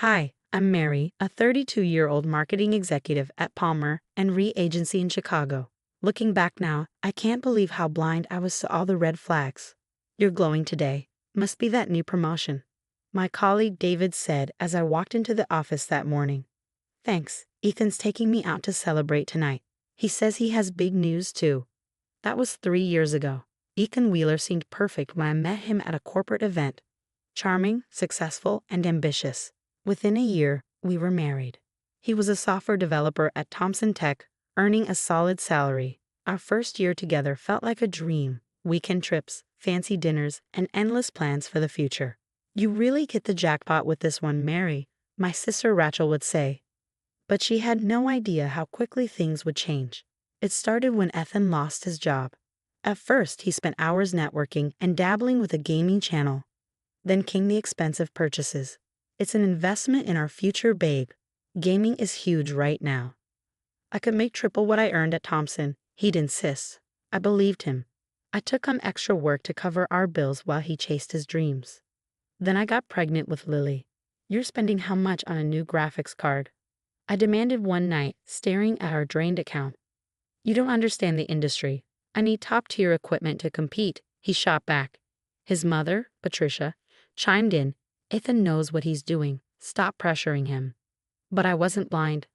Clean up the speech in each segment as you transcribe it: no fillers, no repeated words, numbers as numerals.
Hi, I'm Mary, a 32-year-old marketing executive at Palmer and Re Agency in Chicago. Looking back now, I can't believe how blind I was to all the red flags. You're glowing today. Must be that new promotion. My colleague David said as I walked into the office that morning. Thanks, Ethan's taking me out to celebrate tonight. He says he has big news too. That was 3 years ago. Ethan Wheeler seemed perfect when I met him at a corporate event. Charming, successful, and ambitious. Within a year, we were married. He was a software developer at Thompson Tech, earning a solid salary. Our first year together felt like a dream. Weekend trips, fancy dinners, and endless plans for the future. You really hit the jackpot with this one, Mary, my sister Rachel would say. But she had no idea how quickly things would change. It started when Ethan lost his job. At first, he spent hours networking and dabbling with a gaming channel. Then came the expensive purchases. It's an investment in our future, babe. Gaming is huge right now. I could make triple what I earned at Thompson, he'd insist. I believed him. I took on extra work to cover our bills while he chased his dreams. Then I got pregnant with Lily. You're spending how much on a new graphics card? I demanded one night, staring at our drained account. You don't understand the industry. I need top-tier equipment to compete, he shot back. His mother, Patricia, chimed in. Ethan knows what he's doing. Stop pressuring him. But I wasn't blind.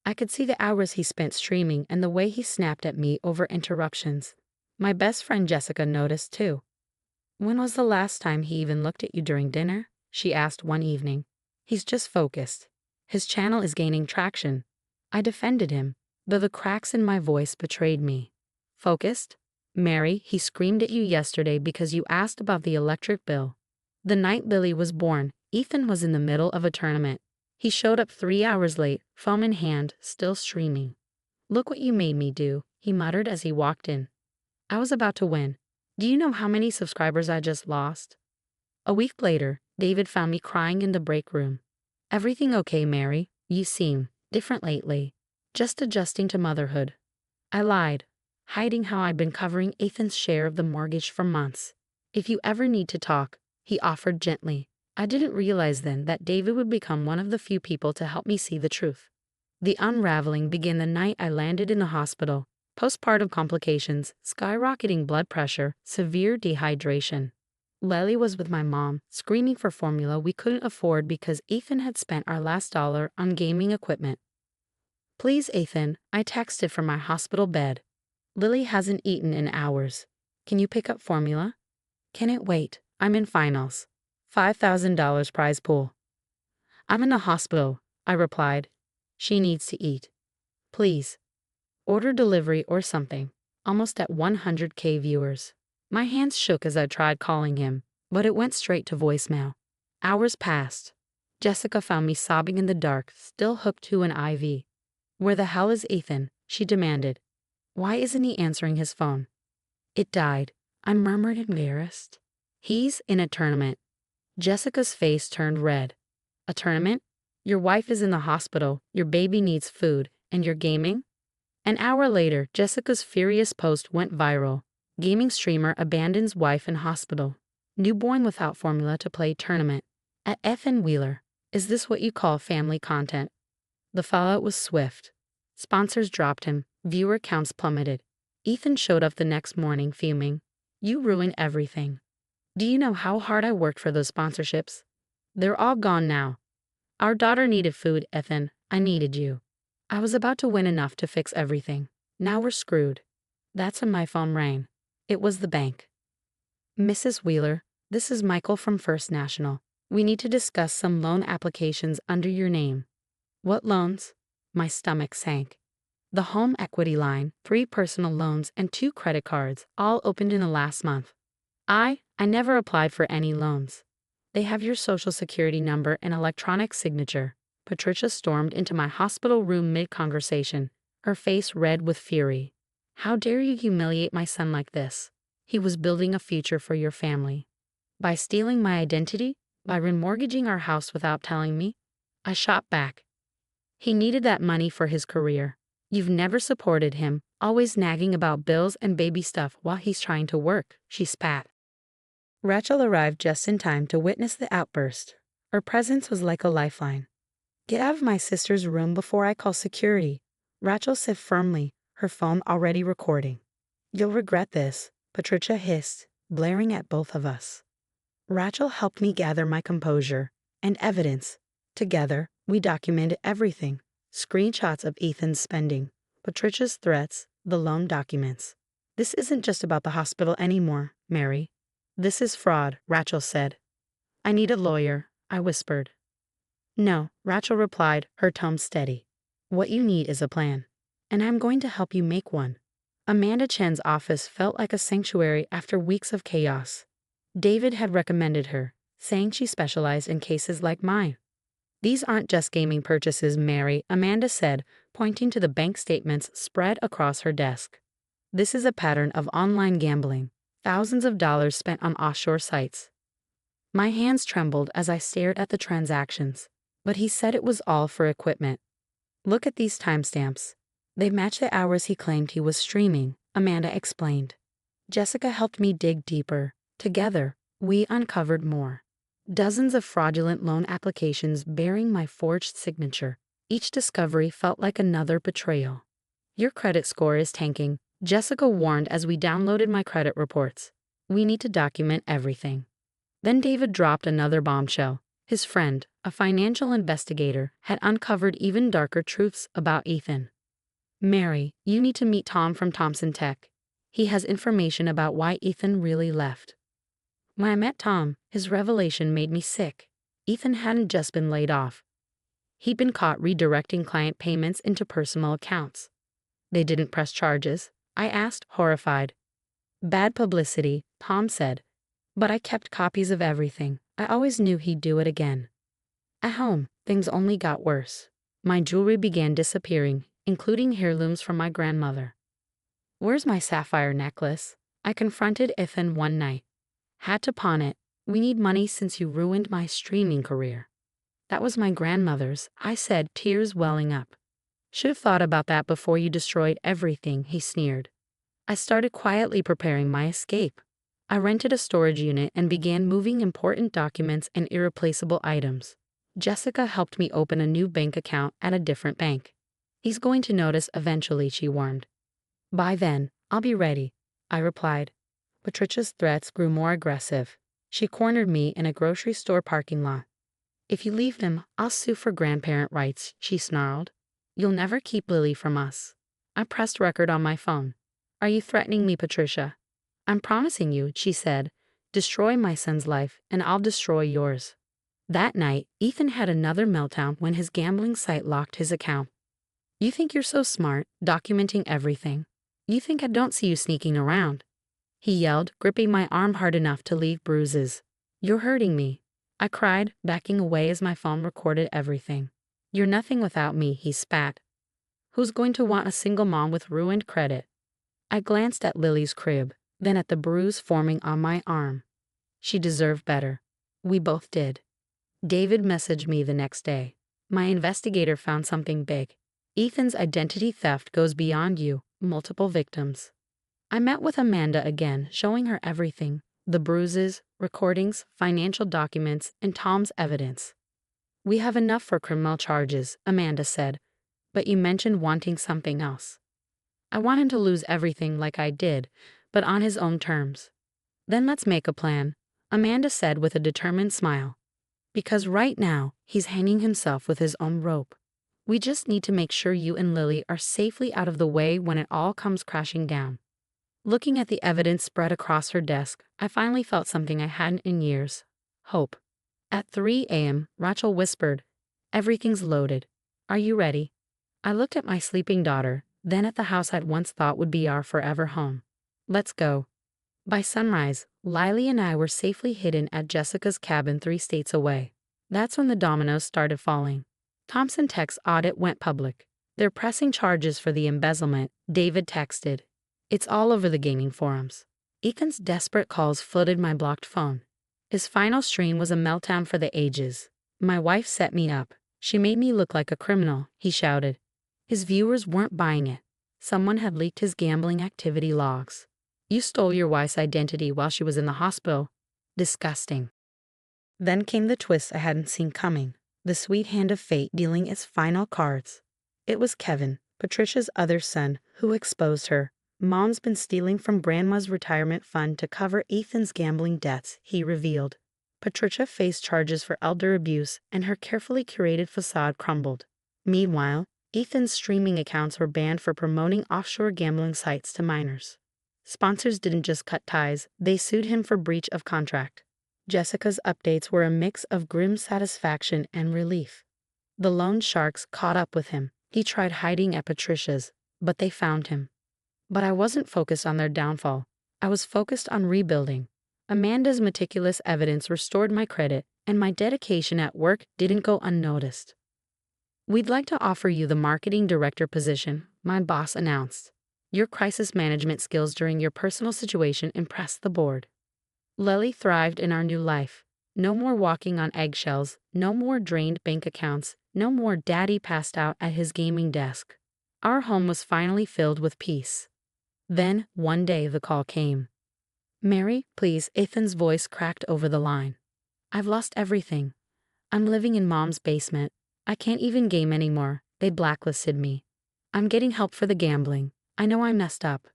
I could see the hours he spent streaming and the way he snapped at me over interruptions. My best friend Jessica noticed too. When was the last time he even looked at you during dinner? She asked one evening. He's just focused. His channel is gaining traction. I defended him, though the cracks in my voice betrayed me. Focused? Mary, he screamed at you yesterday because you asked about the electric bill. The night Lily was born, Ethan was in the middle of a tournament. He showed up 3 hours late, phone in hand, still streaming. Look what you made me do, he muttered as he walked in. I was about to win. Do you know how many subscribers I just lost? A week later, David found me crying in the break room. Everything okay, Mary? You seem different lately. Just adjusting to motherhood. I lied, hiding how I'd been covering Ethan's share of the mortgage for months. If you ever need to talk, he offered gently. I didn't realize then that David would become one of the few people to help me see the truth. The unraveling began the night I landed in the hospital. Postpartum complications, skyrocketing blood pressure, severe dehydration. Lily was with my mom, screaming for formula we couldn't afford because Ethan had spent our last dollar on gaming equipment. Please, Ethan, I texted from my hospital bed. Lily hasn't eaten in hours. Can you pick up formula? Can it wait? I'm in finals. $5,000 prize pool. I'm in the hospital, I replied. She needs to eat. Please. Order delivery or something. Almost at 100K viewers. My hands shook as I tried calling him, but it went straight to voicemail. Hours passed. Jessica found me sobbing in the dark, still hooked to an IV. Where the hell is Ethan? She demanded. Why isn't he answering his phone? It died. I murmured, embarrassed. He's in a tournament. Jessica's face turned red. A tournament? Your wife is in the hospital, your baby needs food, and you're gaming? An hour later, Jessica's furious post went viral. Gaming streamer abandons wife in hospital. Newborn without formula to play tournament. At Ethan Wheeler. Is this what you call family content? The fallout was swift. Sponsors dropped him. Viewer counts plummeted. Ethan showed up the next morning fuming. You ruined everything. Do you know how hard I worked for those sponsorships? They're all gone now. Our daughter needed food, Ethan. I needed you. I was about to win enough to fix everything. Now we're screwed. That's when my phone rang. It was the bank. Mrs. Wheeler, this is Michael from First National. We need to discuss some loan applications under your name. What loans? My stomach sank. The home equity line, 3 personal loans, and 2 credit cards, all opened in the last month. I never applied for any loans. They have your social security number and electronic signature. Patricia stormed into my hospital room mid-conversation, her face red with fury. How dare you humiliate my son like this? He was building a future for your family. By stealing my identity? By remortgaging our house without telling me? I shot back. He needed that money for his career. You've never supported him, always nagging about bills and baby stuff while he's trying to work, she spat. Rachel arrived just in time to witness the outburst. Her presence was like a lifeline. Get out of my sister's room before I call security, Rachel said firmly, her phone already recording. You'll regret this, Patricia hissed, blaring at both of us. Rachel helped me gather my composure and evidence. Together, we documented everything. Screenshots of Ethan's spending, Patricia's threats, the loan documents. This isn't just about the hospital anymore, Mary. This is fraud, Rachel said. I need a lawyer, I whispered. No, Rachel replied, her tone steady. What you need is a plan, and I'm going to help you make one. Amanda Chen's office felt like a sanctuary after weeks of chaos. David had recommended her, saying she specialized in cases like mine. These aren't just gaming purchases, Mary, Amanda said, pointing to the bank statements spread across her desk. This is a pattern of online gambling, thousands of dollars spent on offshore sites. My hands trembled as I stared at the transactions, but he said it was all for equipment. Look at these timestamps. They match the hours he claimed he was streaming, Amanda explained. Jessica helped me dig deeper. Together, we uncovered more. Dozens of fraudulent loan applications bearing my forged signature. Each discovery felt like another betrayal. Your credit score is tanking, Jessica warned as we downloaded my credit reports. We need to document everything. Then David dropped another bombshell. His friend, a financial investigator, had uncovered even darker truths about Ethan. Mary, you need to meet Tom from Thompson Tech. He has information about why Ethan really left. When I met Tom, his revelation made me sick. Ethan hadn't just been laid off. He'd been caught redirecting client payments into personal accounts. They didn't press charges, I asked, horrified. Bad publicity, Tom said. But I kept copies of everything. I always knew he'd do it again. At home, things only got worse. My jewelry began disappearing, including heirlooms from my grandmother. Where's my sapphire necklace? I confronted Ethan one night. Had to pawn it. We need money since you ruined my streaming career. That was my grandmother's, I said, tears welling up. Should have thought about that before you destroyed everything, he sneered. I started quietly preparing my escape. I rented a storage unit and began moving important documents and irreplaceable items. Jessica helped me open a new bank account at a different bank. He's going to notice eventually, she warned. By then, I'll be ready, I replied. Patricia's threats grew more aggressive. She cornered me in a grocery store parking lot. If you leave him, I'll sue for grandparent rights, she snarled. You'll never keep Lily from us. I pressed record on my phone. Are you threatening me, Patricia? I'm promising you, she said. Destroy my son's life, and I'll destroy yours. That night, Ethan had another meltdown when his gambling site locked his account. You think you're so smart, documenting everything. You think I don't see you sneaking around. He yelled, gripping my arm hard enough to leave bruises. You're hurting me, I cried, backing away as my phone recorded everything. You're nothing without me, he spat. Who's going to want a single mom with ruined credit? I glanced at Lily's crib, then at the bruise forming on my arm. She deserved better. We both did. David messaged me the next day. My investigator found something big. Ethan's identity theft goes beyond you, multiple victims. I met with Amanda again, showing her everything, the bruises, recordings, financial documents, and Tom's evidence. We have enough for criminal charges, Amanda said, but you mentioned wanting something else. I want him to lose everything like I did, but on his own terms. Then let's make a plan, Amanda said with a determined smile. Because right now, he's hanging himself with his own rope. We just need to make sure you and Lily are safely out of the way when it all comes crashing down. Looking at the evidence spread across her desk, I finally felt something I hadn't in years. Hope. At 3 a.m., Rachel whispered, Everything's loaded. Are you ready? I looked at my sleeping daughter, then at the house I'd once thought would be our forever home. Let's go. By sunrise, Lily and I were safely hidden at Jessica's cabin 3 states away. That's when the dominoes started falling. Thompson Tech's audit went public. They're pressing charges for the embezzlement, David texted. It's all over the gaming forums. Ethan's desperate calls flooded my blocked phone. His final stream was a meltdown for the ages. My wife set me up. She made me look like a criminal, he shouted. His viewers weren't buying it. Someone had leaked his gambling activity logs. You stole your wife's identity while she was in the hospital. Disgusting. Then came the twist I hadn't seen coming. the sweet hand of fate dealing its final cards. It was Kevin, Patricia's other son, who exposed her. Mom's been stealing from Grandma's retirement fund to cover Ethan's gambling debts, he revealed. Patricia faced charges for elder abuse, and her carefully curated facade crumbled. Meanwhile, Ethan's streaming accounts were banned for promoting offshore gambling sites to minors. Sponsors didn't just cut ties, they sued him for breach of contract. Jessica's updates were a mix of grim satisfaction and relief. The loan sharks caught up with him. He tried hiding at Patricia's, but they found him. But I wasn't focused on their downfall. I was focused on rebuilding. Amanda's meticulous evidence restored my credit, and my dedication at work didn't go unnoticed. "We'd like to offer you the marketing director position," my boss announced. "Your crisis management skills during your personal situation impressed the board." Lily thrived in our new life. No more walking on eggshells, no more drained bank accounts, no more daddy passed out at his gaming desk. Our home was finally filled with peace. Then, one day the call came. "Mary, please," Ethan's voice cracked over the line. "I've lost everything. I'm living in Mom's basement. I can't even game anymore. They blacklisted me. I'm getting help for the gambling. I know I messed up.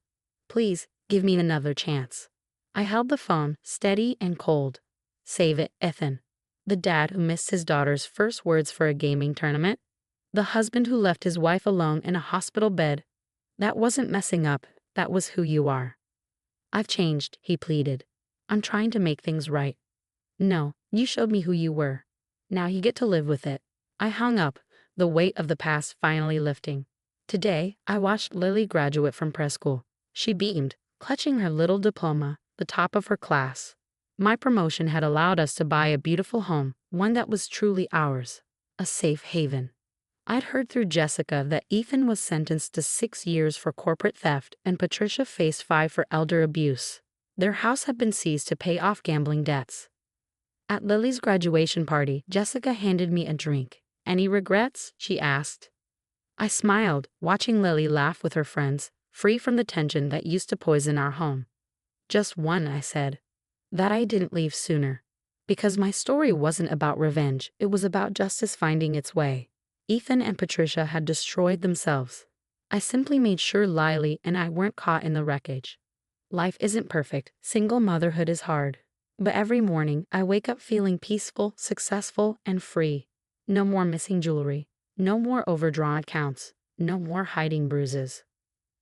Please, give me another chance." I held the phone, steady and cold. "Save it, Ethan." The dad who missed his daughter's first words for a gaming tournament. The husband who left his wife alone in a hospital bed. That wasn't messing up, that was who you are. "I've changed," he pleaded. "I'm trying to make things right." "No, you showed me who you were. Now you get to live with it." I hung up, the weight of the past finally lifting. Today, I watched Lily graduate from preschool. She beamed, clutching her little diploma, the top of her class. My promotion had allowed us to buy a beautiful home, one that was truly ours, a safe haven. I'd heard through Jessica that Ethan was sentenced to 6 years for corporate theft and Patricia faced 5 for elder abuse. Their house had been seized to pay off gambling debts. At Lily's graduation party, Jessica handed me a drink. "Any regrets?" she asked. I smiled, watching Lily laugh with her friends, free from the tension that used to poison our home. "Just one," I said. "That I didn't leave sooner." Because my story wasn't about revenge, it was about justice finding its way. Ethan and Patricia had destroyed themselves. I simply made sure Lily and I weren't caught in the wreckage. Life isn't perfect, single motherhood is hard. But every morning, I wake up feeling peaceful, successful, and free. No more missing jewelry. No more overdrawn accounts. No more hiding bruises.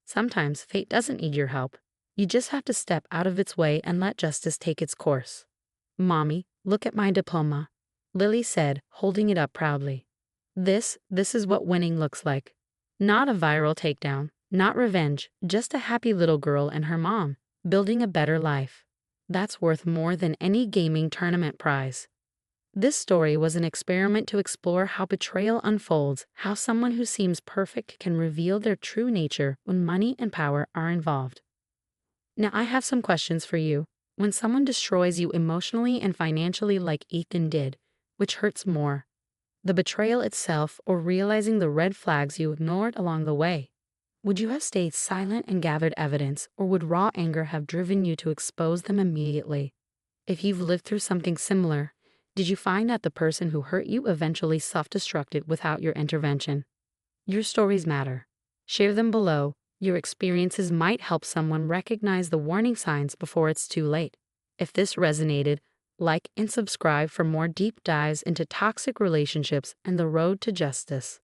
Sometimes fate doesn't need your help. You just have to step out of its way and let justice take its course. "Mommy, look at my diploma," Lily said, holding it up proudly. This is what winning looks like. Not a viral takedown, not revenge, just a happy little girl and her mom, building a better life. That's worth more than any gaming tournament prize. This story was an experiment to explore how betrayal unfolds, how someone who seems perfect can reveal their true nature when money and power are involved. Now I have some questions for you. When someone destroys you emotionally and financially like Ethan did, which hurts more? The betrayal itself or realizing the red flags you ignored along the way? Would you have stayed silent and gathered evidence, or would raw anger have driven you to expose them immediately? If you've lived through something similar, did you find that the person who hurt you eventually self-destructed without your intervention? Your stories matter. Share them below. Your experiences might help someone recognize the warning signs before it's too late. If this resonated, like and subscribe for more deep dives into toxic relationships and the road to justice.